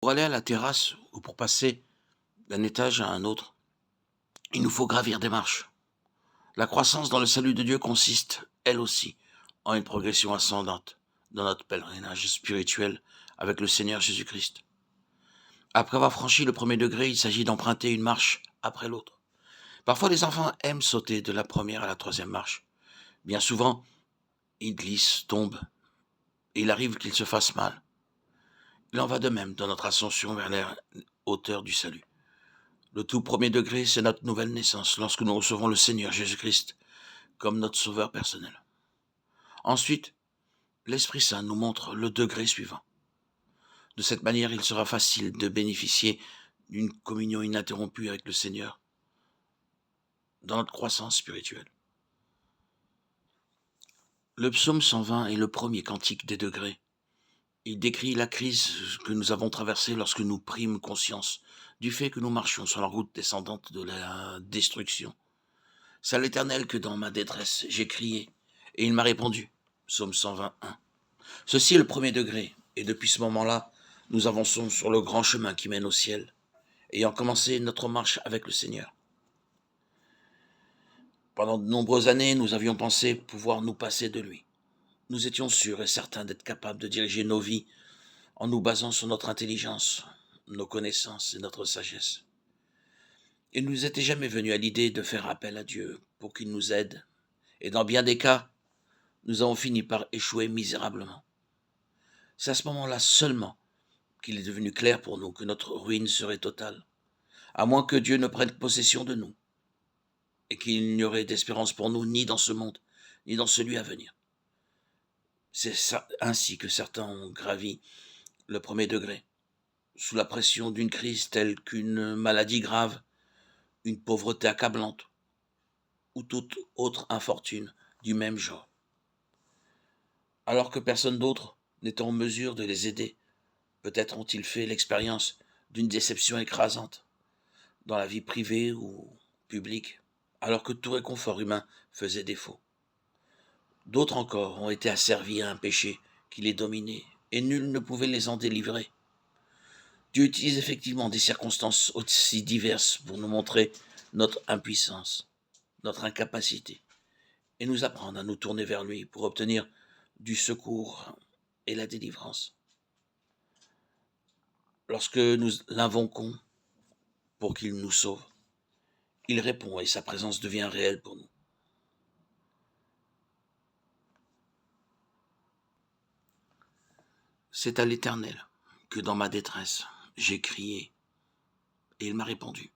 Pour aller à la terrasse ou pour passer d'un étage à un autre, il nous faut gravir des marches. La croissance dans le salut de Dieu consiste, elle aussi, en une progression ascendante dans notre pèlerinage spirituel avec le Seigneur Jésus-Christ. Après avoir franchi le premier degré, il s'agit d'emprunter une marche après l'autre. Parfois, les enfants aiment sauter de la première à la troisième marche. Bien souvent, ils glissent, tombent, et il arrive qu'ils se fassent mal. Il en va de même dans notre ascension vers les hauteurs du salut. Le tout premier degré, c'est notre nouvelle naissance, lorsque nous recevons le Seigneur Jésus-Christ comme notre sauveur personnel. Ensuite, l'Esprit Saint nous montre le degré suivant. De cette manière, il sera facile de bénéficier d'une communion ininterrompue avec le Seigneur dans notre croissance spirituelle. Le psaume 120 est le premier cantique des degrés. Il décrit la crise que nous avons traversée lorsque nous prîmes conscience du fait que nous marchions sur la route descendante de la destruction. C'est à l'Éternel que dans ma détresse j'ai crié, et il m'a répondu. Psaume 121. Ceci est le premier degré, et depuis ce moment-là, nous avançons sur le grand chemin qui mène au ciel, ayant commencé notre marche avec le Seigneur. Pendant de nombreuses années, nous avions pensé pouvoir nous passer de lui. Nous étions sûrs et certains d'être capables de diriger nos vies en nous basant sur notre intelligence, nos connaissances et notre sagesse. Il ne nous était jamais venu à l'idée de faire appel à Dieu pour qu'il nous aide, et dans bien des cas, nous avons fini par échouer misérablement. C'est à ce moment-là seulement qu'il est devenu clair pour nous que notre ruine serait totale, à moins que Dieu ne prenne possession de nous, et qu'il n'y aurait d'espérance pour nous ni dans ce monde, ni dans celui à venir. C'est ainsi que certains ont gravi le premier degré, sous la pression d'une crise telle qu'une maladie grave, une pauvreté accablante, ou toute autre infortune du même genre. Alors que personne d'autre n'est en mesure de les aider, peut-être ont-ils fait l'expérience d'une déception écrasante, dans la vie privée ou publique, alors que tout réconfort humain faisait défaut. D'autres encore ont été asservis à un péché qui les dominait, et nul ne pouvait les en délivrer. Dieu utilise effectivement des circonstances aussi diverses pour nous montrer notre impuissance, notre incapacité, et nous apprendre à nous tourner vers lui pour obtenir du secours et la délivrance. Lorsque nous l'invoquons pour qu'il nous sauve, il répond et sa présence devient réelle pour nous. C'est à l'Éternel que dans ma détresse, j'ai crié, et il m'a répondu.